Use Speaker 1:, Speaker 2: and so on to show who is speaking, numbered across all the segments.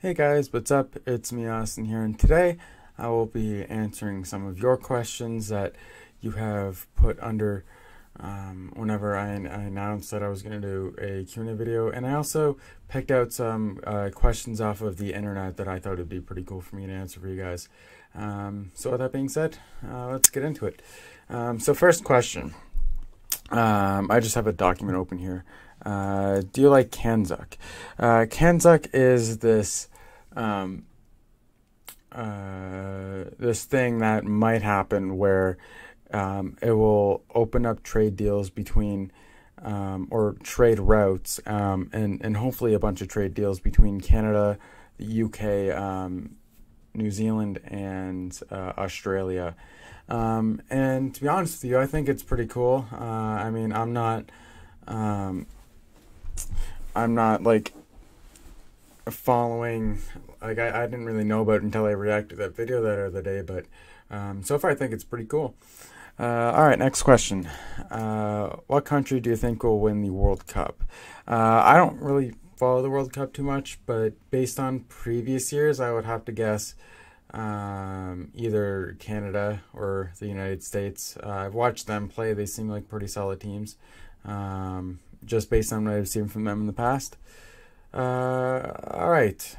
Speaker 1: Hey guys, what's up? It's me, Austin here, and today I will be answering some of your questions that you have put under whenever I announced that I was going to do a Q&A video, and I also picked out some questions off of the internet that I thought would be pretty cool for me to answer for you guys. So with that being said, let's get into it. So first question. I just have a document open here. Do you like Kanzuk? Kanzuk is this this thing that might happen where it will open up trade deals between or trade routes and hopefully a bunch of trade deals between Canada, the UK, New Zealand, and Australia. And to be honest with you, I think it's pretty cool. I mean, I'm not like following, like I didn't really know about it until I reacted to that video that other day, but so far I think it's pretty cool. All right, next question. What country do you think will win the World Cup? I don't really follow the World Cup too much, but based on previous years, I would have to guess either Canada or the United States. I've watched them play. They seem like pretty solid teams, just based on what I've seen from them in the past. All right.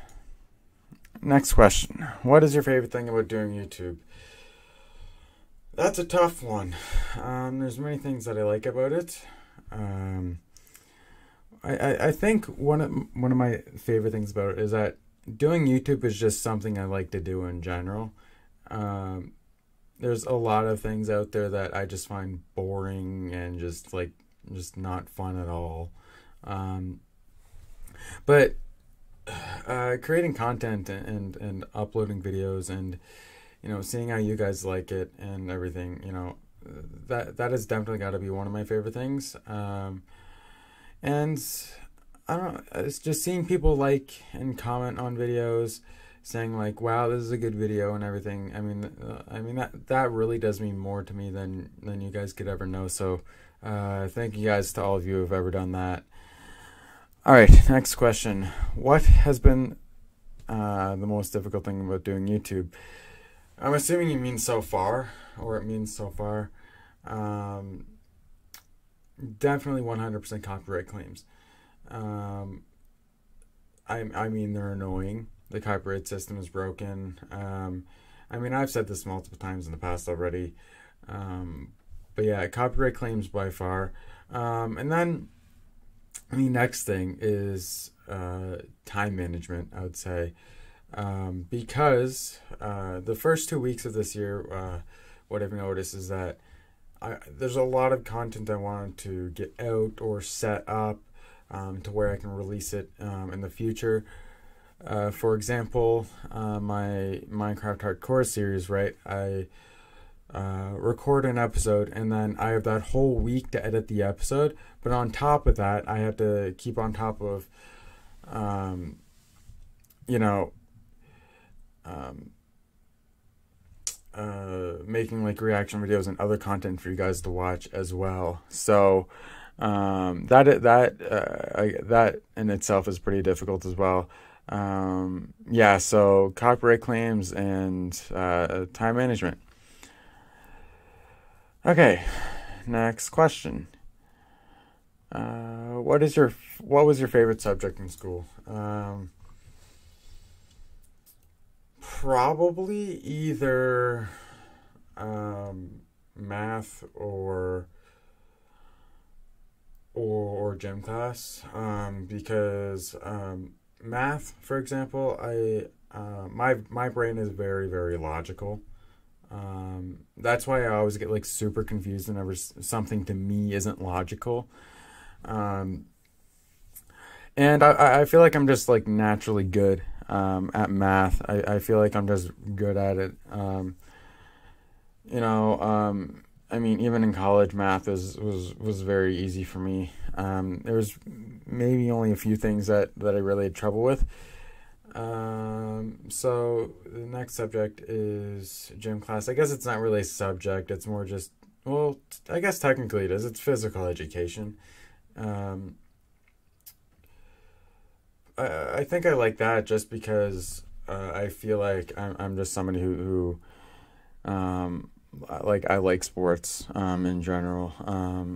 Speaker 1: Next question. What is your favorite thing about doing YouTube? That's a tough one. There's many things that I like about it. I think one of my favorite things about it is that doing YouTube is just something I like to do in general. There's a lot of things out there that I just find boring and just not fun at all. But creating content and uploading videos and seeing how you guys like it and everything, that has definitely got to be one of my favorite things. And I don't know, it's just seeing people like and comment on videos, saying like, "Wow, this is a good video" and everything. I mean that really does mean more to me than you guys could ever know. So, thank you guys to all of you who have ever done that. All right, next question. What has been the most difficult thing about doing YouTube? I'm assuming you mean so far, or it means so far. Definitely 100% copyright claims. I mean, they're annoying. The copyright system is broken. I mean, I've said this multiple times in the past already. But yeah, copyright claims by far. And then the next thing is time management, I would say. Because the first 2 weeks of this year, what I've noticed is that there's a lot of content I wanted to get out or set up to where I can release it in the future. For example, my Minecraft Hardcore series, right? I record an episode and then I have that whole week to edit the episode. But on top of that, I have to keep on top of, making like reaction videos and other content for you guys to watch as well. So that in itself is pretty difficult as well. Yeah, so copyright claims and time management. Okay, next question. What was your favorite subject in school? Probably either math or gym class. Because math, for example, my brain is very, very logical. That's why I always get like super confused whenever something to me isn't logical. And I feel like I'm just like naturally good at math. I feel like I'm just good at it. I mean, even in college, math was very easy for me. There was maybe only a few things that I really had trouble with. So the next subject is gym class. I guess it's not really a subject. It's more just, well, I guess technically it is. It's physical education. I think I like that just because I feel like I'm just somebody who like I like sports in general.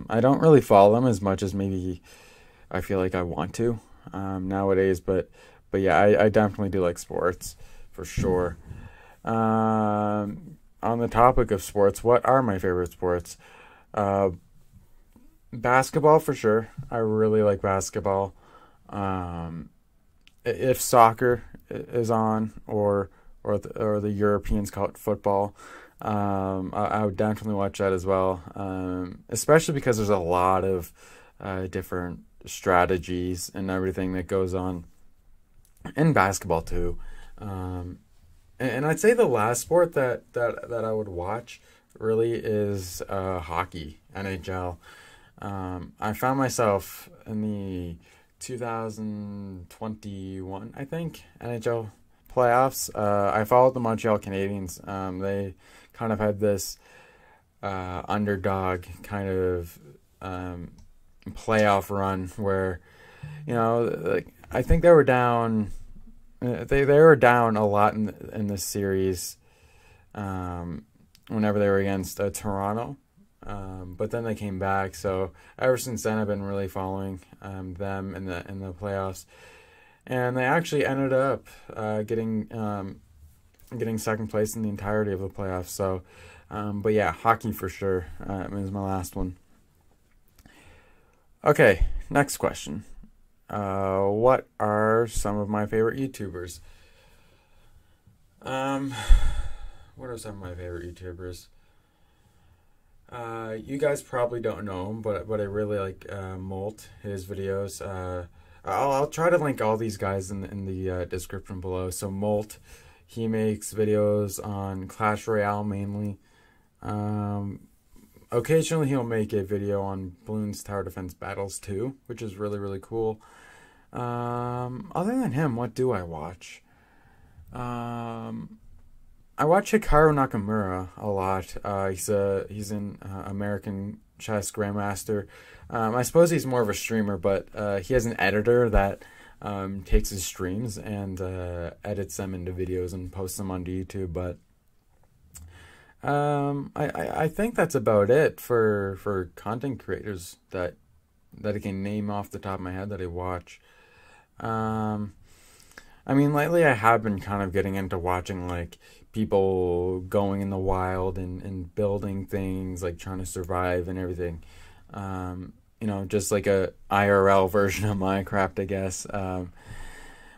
Speaker 1: I don't really follow them as much as maybe I feel like I want to nowadays, but yeah, I definitely do like sports for sure. On the topic of sports, what are my favorite sports? Uh, Basketball for sure. I really like basketball. Um, if soccer is on, or the Europeans call it football, I would definitely watch that as well. Especially because there's a lot of different strategies and everything that goes on in basketball too. Um, and I'd say the last sport that I would watch really is hockey, NHL. I found myself in the 2021, I think, NHL playoffs. I followed the Montreal Canadiens. They kind of had this underdog kind of playoff run where, like I think they were down. They were down a lot in this series. Whenever they were against Toronto. But then they came back. So ever since then, I've been really following them in the playoffs, and they actually ended up getting second place in the entirety of the playoffs. So, but yeah, hockey for sure is my last one. Okay, next question. What are some of my favorite YouTubers? What are some of my favorite YouTubers? You guys probably don't know him, but I really like Molt, his videos. I'll try to link all these guys in the description below. So Molt, he makes videos on Clash Royale mainly. Occasionally he'll make a video on Bloons Tower Defense Battles 2, which is really really cool. Other than him, what do I watch? I watch Hikaru Nakamura a lot. He's an American chess grandmaster. I suppose he's more of a streamer, but he has an editor that takes his streams and edits them into videos and posts them onto YouTube. But I think that's about it for content creators that I can name off the top of my head that I watch. I mean, lately I have been kind of getting into watching like people going in the wild and building things, like trying to survive and everything. Just like a IRL version of Minecraft, I guess.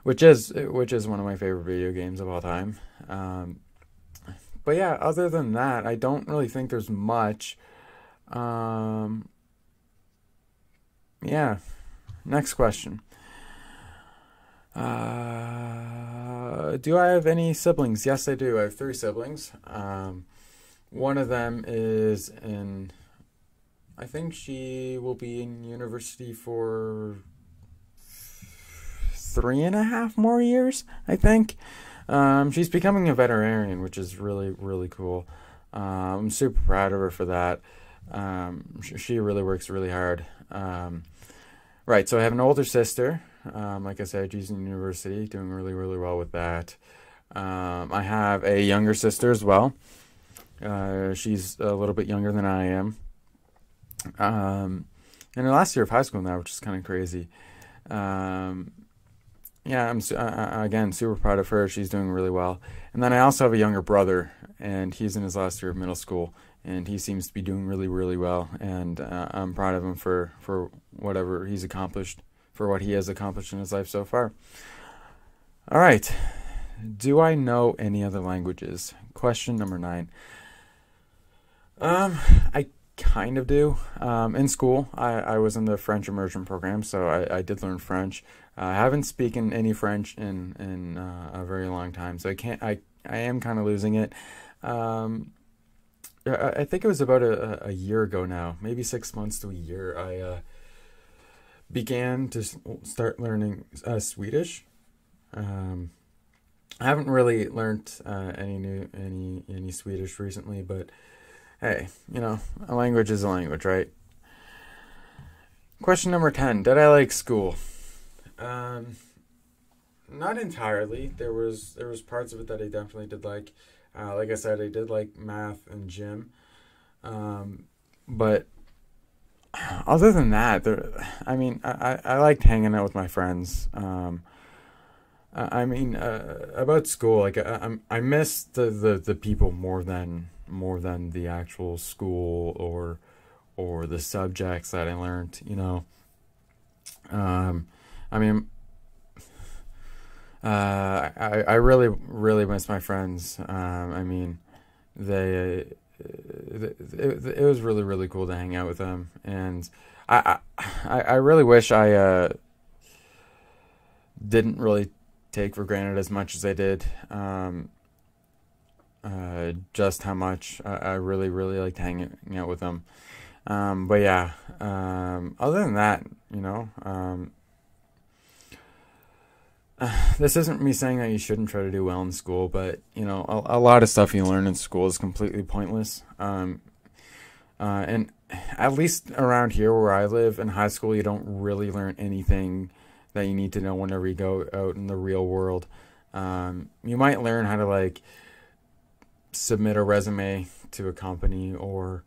Speaker 1: Which is one of my favorite video games of all time. But yeah, other than that, I don't really think there's much. Yeah. Next question. Do I have any siblings? Yes, I do. I have 3 siblings. One of them is I think she will be in university for 3.5 more years, I think. She's becoming a veterinarian, which is really, really cool. I'm super proud of her for that. She really works really hard. Right, so I have an older sister. Like I said, she's in university, doing really, really well with that. I have a younger sister as well. She's a little bit younger than I am. In her last year of high school now, which is kind of crazy. Yeah, I'm again super proud of her. She's doing really well. And then I also have a younger brother, and he's in his last year of middle school, and he seems to be doing really, really well. And I'm proud of him for whatever he's accomplished, for what he has accomplished in his life so far. All right. Do I know any other languages? Question number 9. I kind of do. In school, I was in the French immersion program, so I did learn French. I haven't spoken any French in a very long time, so I am kind of losing it. I think it was about a year ago now, maybe 6 months to a year. I began to start learning Swedish. I haven't really learned any Swedish recently, but hey, a language is a language, right? Question number 10. Did I like school? not entirely. There was parts of it that I definitely did like. Like I said, I did like math and gym. But other than that, I mean, I liked hanging out with my friends. I mean, about school, like I miss the people more than the actual school or the subjects that I learned. I mean, I really really miss my friends. I mean, they it was really really cool to hang out with them, and I really wish I didn't really take for granted as much as I did. Just how much I really really liked hanging out with them. But yeah, other than that, this isn't me saying that you shouldn't try to do well in school, but a lot of stuff you learn in school is completely pointless. And at least around here where I live, in high school, you don't really learn anything that you need to know whenever you go out in the real world. You might learn how to like submit a resume to a company or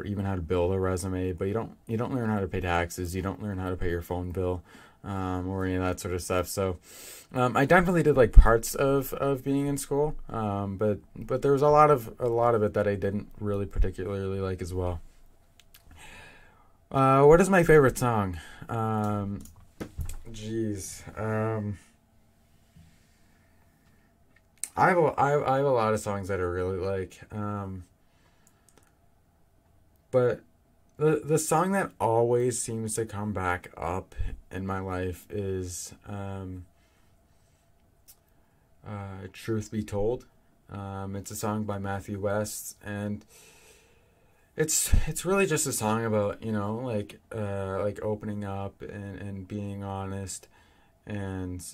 Speaker 1: even how to build a resume, but you don't learn how to pay taxes. You don't learn how to pay your phone bill, or any of that sort of stuff. So, I definitely did like parts of being in school, but there was a lot of it that I didn't really particularly like as well. What is my favorite song? Jeez. I have a lot of songs that I really like. But the song that always seems to come back up in my life is "Truth Be Told." It's a song by Matthew West, and it's really just a song about like opening up and being honest, and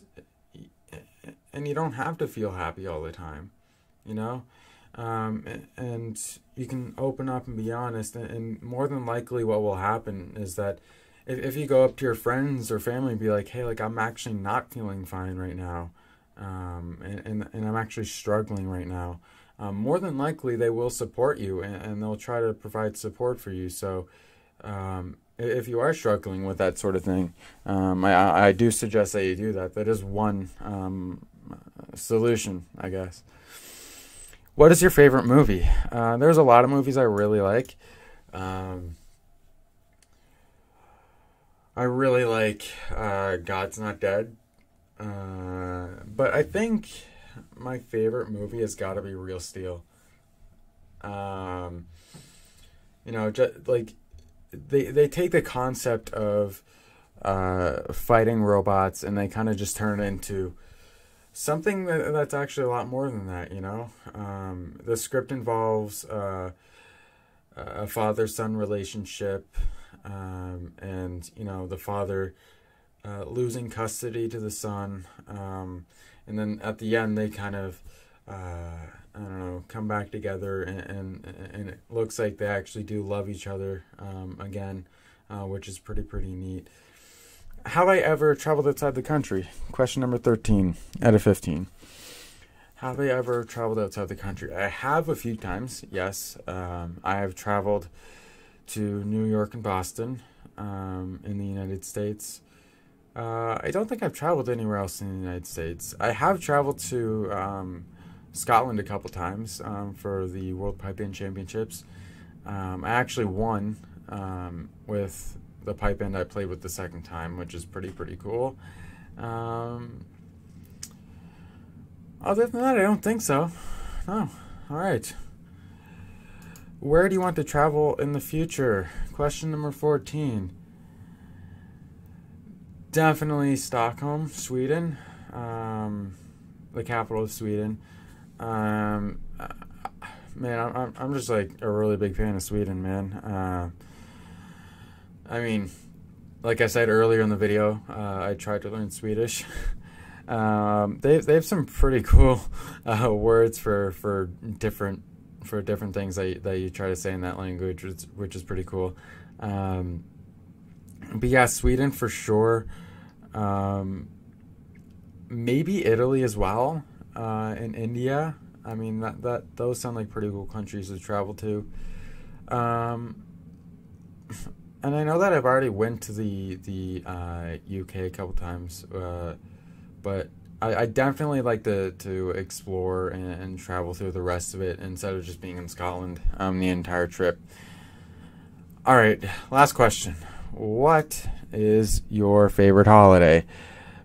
Speaker 1: and you don't have to feel happy all the time, you know. And you can open up and be honest, and more than likely what will happen is that if you go up to your friends or family and be like, hey, like I'm actually not feeling fine right now, and I'm actually struggling right now, more than likely they will support you, and they'll try to provide support for you. So if you are struggling with that sort of thing, I do suggest that you do that. That is one solution, I guess. What is your favorite movie? There's a lot of movies I really like. Um, I really like God's Not Dead. But I think my favorite movie has got to be Real Steel. Um, just like they take the concept of fighting robots and they kind of just turn it into something that's actually a lot more than that. The script involves a father-son relationship, and the father losing custody to the son, and then at the end they kind of I don't know, come back together, and it looks like they actually do love each other again, which is pretty neat. Have I ever traveled outside the country? Question number 13 out of 15. Have I ever traveled outside the country? I have a few times, yes. I have traveled to New York and Boston, in the United States. I don't think I've traveled anywhere else in the United States. I have traveled to Scotland a couple times for the World Pipe Band Championships. I actually won with the pipe band I played with the second time, which is pretty cool. Um, Other than that, I don't think so. No. All right. Where do you want to travel in the future? Question number 14. Definitely Stockholm, Sweden. The capital of Sweden. Um, uh, Man, I'm just like a really big fan of Sweden, man. I mean, like I said earlier in the video, I tried to learn Swedish. They have some pretty cool words for different things that you try to say in that language, which is pretty cool. But yeah, Sweden for sure. Um, maybe Italy as well, and India. I mean, those sound like pretty cool countries to travel to. And I know that I've already went to the UK a couple times, but I definitely like to explore and travel through the rest of it instead of just being in Scotland the entire trip. All right, last question. What is your favorite holiday?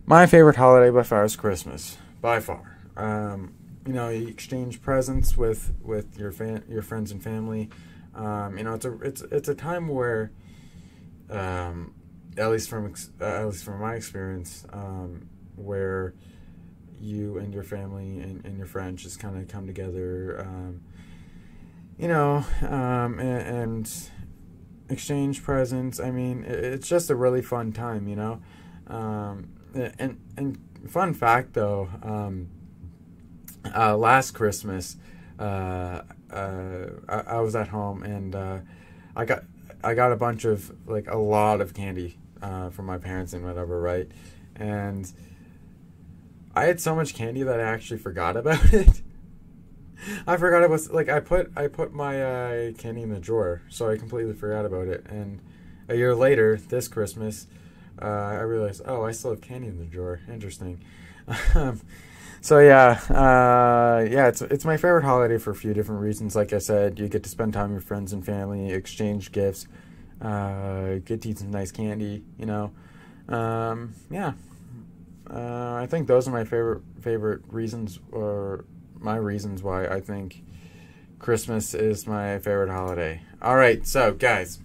Speaker 1: My favorite holiday by far is Christmas, by far. You know, you exchange presents with your friends and family. You know, it's a time where, at least from my experience, where you and your family and your friends just kind of come together, you know, and exchange presents. I mean, it's just a really fun time, you know. And fun fact though, last Christmas, I was at home and I got a bunch of, like, a lot of candy from my parents and whatever, right? And I had so much candy that I actually forgot about it. I forgot it was, like, I put my candy in the drawer, so I completely forgot about it. And a year later, this Christmas, I realized, oh, I still have candy in the drawer. Interesting. So yeah, it's my favorite holiday for a few different reasons. Like I said, you get to spend time with friends and family, exchange gifts, get to eat some nice candy, you know. Yeah, I think those are my favorite reasons, or my reasons why I think Christmas is my favorite holiday. All right, so guys,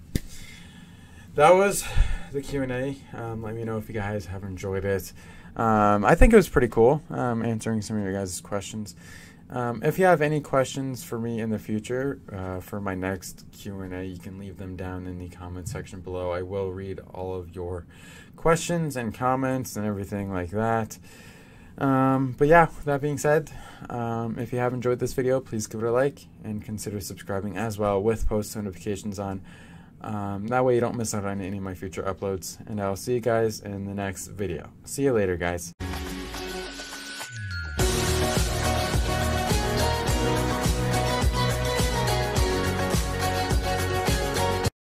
Speaker 1: that was the Q&A. Let me know if you guys have enjoyed it. I think it was pretty cool, answering some of your guys' questions. If you have any questions for me in the future, for my next Q&A, you can leave them down in the comment section below. I will read all of your questions and comments and everything like that. But yeah, with that being said, if you have enjoyed this video, please give it a like and consider subscribing as well with post notifications on. That way you don't miss out on any of my future uploads. And I'll see you guys in the next video. See you later, guys.